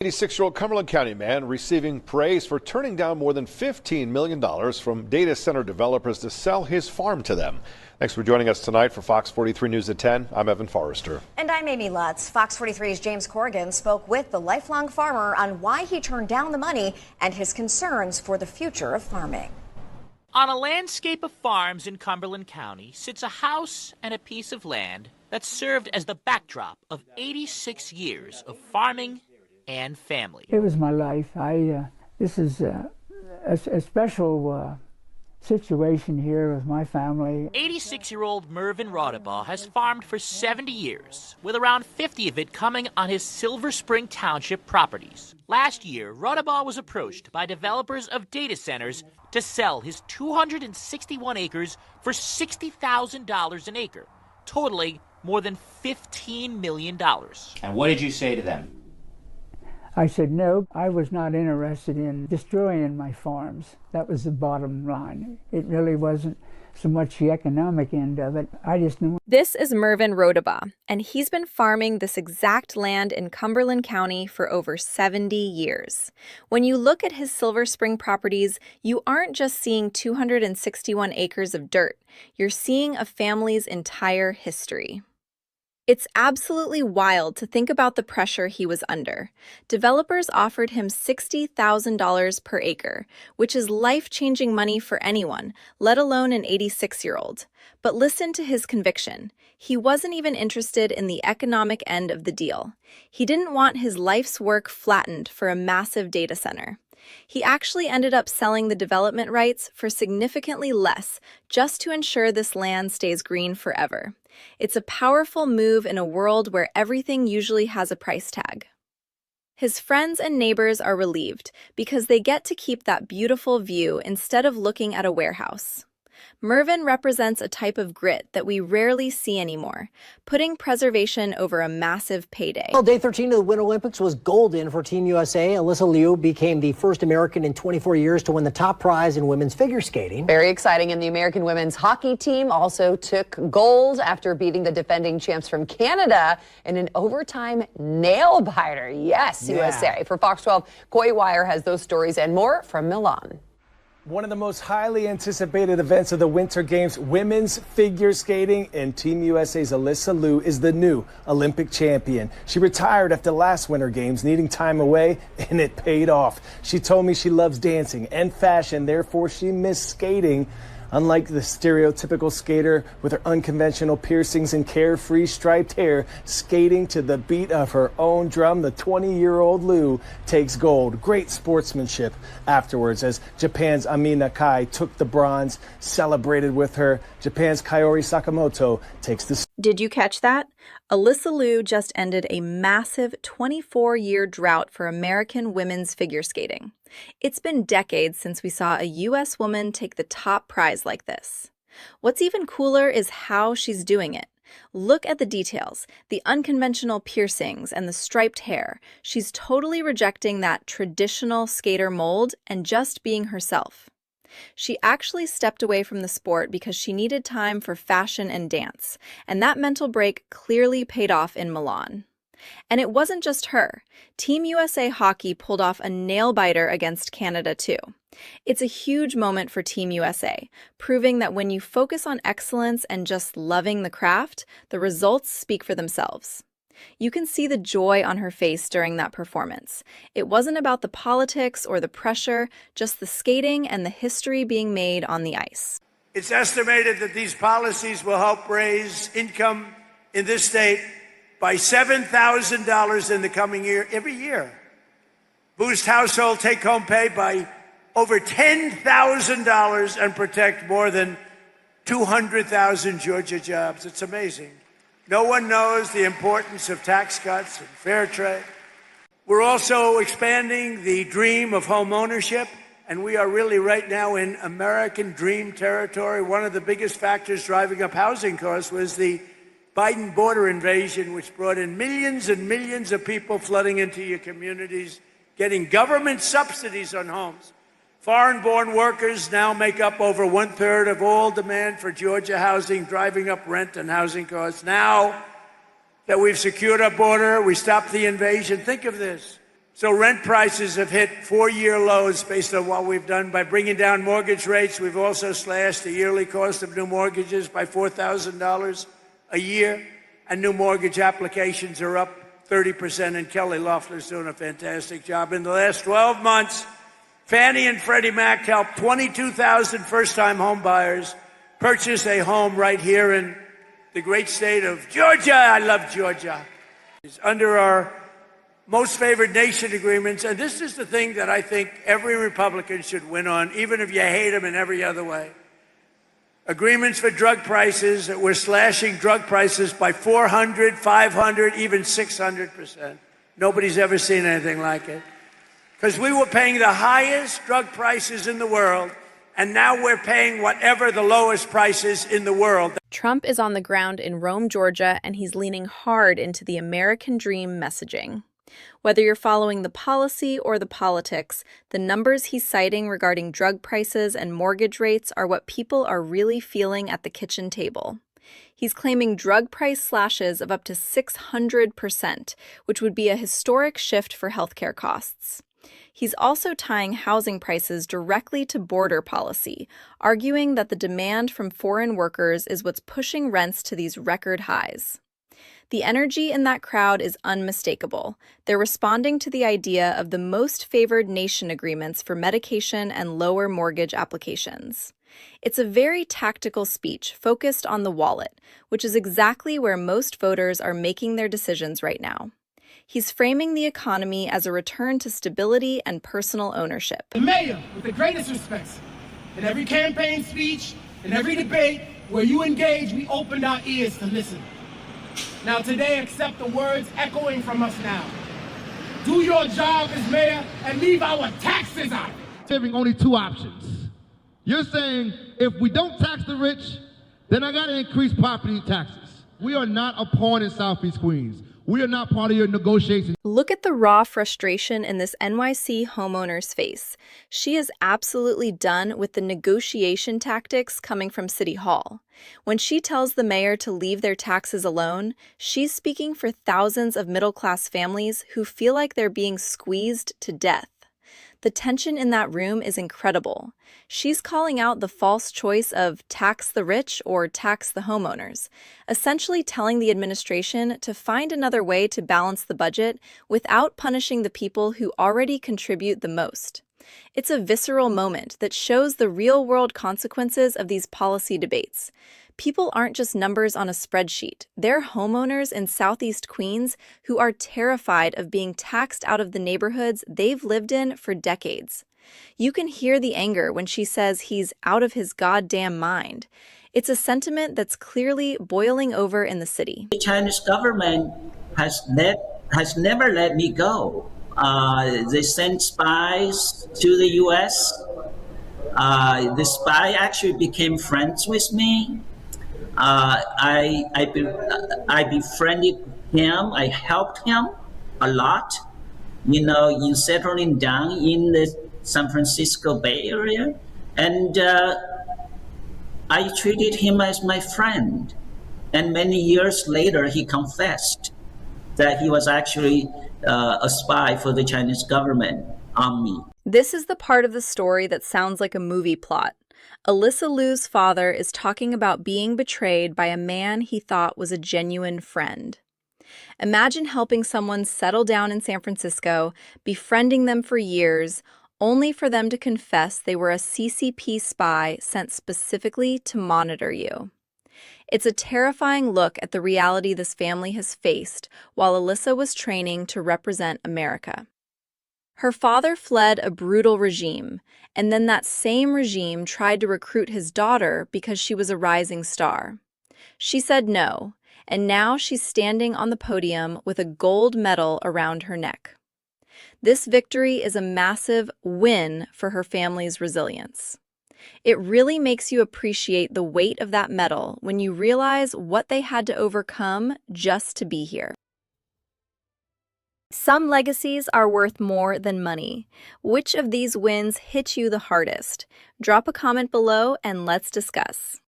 86-year-old Cumberland County man receiving praise for turning down more than $15 million from data center developers to sell his farm to them. Thanks for joining us tonight for Fox 43 News at 10. I'm Evan Forrester. And I'm Amy Lutz. Fox 43's James Corrigan spoke with the lifelong farmer on why he turned down the money and his concerns for the future of farming. On a landscape of farms in Cumberland County sits a house and a piece of land that served as the backdrop of 86 years of farming and family. It was my life. This is a special situation here with my family. 86-year-old Mervyn Raudabaugh has farmed for 70 years, with around 50 of it coming on his Silver Spring Township properties. Last year, Raudabaugh was approached by developers of data centers to sell his 261 acres for $60,000 an acre, totaling more than $15 million. And what did you say to them? I said no, I was not interested in destroying my farms. That was the bottom line. It really wasn't so much the economic end of it. I just knew. This is Mervyn Raudabaugh, and he's been farming this exact land in Cumberland County for over 70 years. When you look at his Silver Spring properties, you aren't just seeing 261 acres of dirt. You're seeing a family's entire history. It's absolutely wild to think about the pressure he was under. Developers offered him $60,000 per acre, which is life-changing money for anyone, let alone an 86-year-old. But listen to his conviction. He wasn't even interested in the economic end of the deal. He didn't want his life's work flattened for a massive data center. He actually ended up selling the development rights for significantly less, just to ensure this land stays green forever. It's a powerful move in a world where everything usually has a price tag. His friends and neighbors are relieved because they get to keep that beautiful view instead of looking at a warehouse. Mervyn represents a type of grit that we rarely see anymore, putting preservation over a massive payday. Well, day 13 of the Winter Olympics was golden for Team USA. Alyssa Liu became the first American in 24 years to win the top prize in women's figure skating. Very exciting, and the American women's hockey team also took gold after beating the defending champs from Canada in an overtime nail-biter. Yes, USA. For Fox 12, Coy Wire has those stories and more from Milan. One of the most highly anticipated events of the Winter Games, women's figure skating, and Team USA's Alyssa Liu is the new Olympic champion. She retired after last Winter Games, needing time away, and it paid off. She told me she loves dancing and fashion, therefore she missed skating. Unlike the stereotypical skater with her unconventional piercings and carefree striped hair, skating to the beat of her own drum, the 20-year-old Liu takes gold. Great sportsmanship afterwards as Japan's Ami Nakai took the bronze, celebrated with her. Japan's Kaori Sakamoto takes the... Did you catch that? Alyssa Liu just ended a massive 24-year drought for American women's figure skating. It's been decades since we saw a U.S. woman take the top prize like this. What's even cooler is how she's doing it. Look at the details, the unconventional piercings and the striped hair. She's totally rejecting that traditional skater mold and just being herself. She actually stepped away from the sport because she needed time for fashion and dance, and that mental break clearly paid off in Milan. And it wasn't just her. Team USA Hockey pulled off a nail-biter against Canada, too. It's a huge moment for Team USA, proving that when you focus on excellence and just loving the craft, the results speak for themselves. You can see the joy on her face during that performance. It wasn't about the politics or the pressure, just the skating and the history being made on the ice. It's estimated that these policies will help raise income in this state by $7,000 in the coming year, every year. Boost household take-home pay by over $10,000 and protect more than 200,000 Georgia jobs. It's amazing. No one knows the importance of tax cuts and fair trade. We're also expanding the dream of home ownership, and we are really right now in American dream territory. One of the biggest factors driving up housing costs was the Biden border invasion, which brought in millions and millions of people flooding into your communities, getting government subsidies on homes. Foreign-born workers now make up over 1/3 of all demand for Georgia housing, driving up rent and housing costs. Now that we've secured our border, we stopped the invasion. Think of this. So rent prices have hit 4-year lows based on what we've done by bringing down mortgage rates. We've also slashed the yearly cost of new mortgages by $4,000 a year, and new mortgage applications are up 30%, and Kelly Loeffler's doing a fantastic job. In the last 12 months, Fannie and Freddie Mac helped 22,000 first-time home buyers purchase a home right here in the great state of Georgia. I love Georgia. It's under our most favored nation agreements, and this is the thing that I think every Republican should win on, even if you hate them in every other way. Agreements for drug prices. We're slashing drug prices by 400, 500, even 600%. Nobody's ever seen anything like it. Because we were paying the highest drug prices in the world, and now we're paying whatever the lowest price is in the world. Trump is on the ground in Rome, Georgia, and he's leaning hard into the American dream messaging. Whether you're following the policy or the politics, the numbers he's citing regarding drug prices and mortgage rates are what people are really feeling at the kitchen table. He's claiming drug price slashes of up to 600%, which would be a historic shift for healthcare costs. He's also tying housing prices directly to border policy, arguing that the demand from foreign workers is what's pushing rents to these record highs. The energy in that crowd is unmistakable. They're responding to the idea of the most favored nation agreements for medication and lower mortgage applications. It's a very tactical speech focused on the wallet, which is exactly where most voters are making their decisions right now. He's framing the economy as a return to stability and personal ownership. The mayor, with the greatest respects, in every campaign speech, in every debate where you engage, we opened our ears to listen. Now today, accept the words echoing from us now. Do your job as mayor and leave our taxes out. Giving only two options. You're saying if we don't tax the rich, then I gotta increase property taxes. We are not a pawn in Southeast Queens. We are not part of your negotiations. Look at the raw frustration in this NYC homeowner's face. She is absolutely done with the negotiation tactics coming from City Hall. When she tells the mayor to leave their taxes alone, she's speaking for thousands of middle-class families who feel like they're being squeezed to death. The tension in that room is incredible. She's calling out the false choice of tax the rich or tax the homeowners, essentially telling the administration to find another way to balance the budget without punishing the people who already contribute the most. It's a visceral moment that shows the real-world consequences of these policy debates. People aren't just numbers on a spreadsheet. They're homeowners in Southeast Queens who are terrified of being taxed out of the neighborhoods they've lived in for decades. You can hear the anger when she says he's out of his goddamn mind. It's a sentiment that's clearly boiling over in the city. The Chinese government has never let me go. They sent spies to the U.S. The spy actually became friends with me. I befriended him. I helped him a lot, in settling down in the San Francisco Bay Area. And I treated him as my friend. And many years later, he confessed that he was actually a spy for the Chinese government on me. This is the part of the story that sounds like a movie plot. Alyssa Liu's father is talking about being betrayed by a man he thought was a genuine friend. Imagine helping someone settle down in San Francisco, befriending them for years, only for them to confess they were a CCP spy sent specifically to monitor you. It's a terrifying look at the reality this family has faced while Alyssa was training to represent America. Her father fled a brutal regime, and then that same regime tried to recruit his daughter because she was a rising star. She said no, and now she's standing on the podium with a gold medal around her neck. This victory is a massive win for her family's resilience. It really makes you appreciate the weight of that medal when you realize what they had to overcome just to be here. Some legacies are worth more than money. Which of these wins hit you the hardest? Drop a comment below and let's discuss.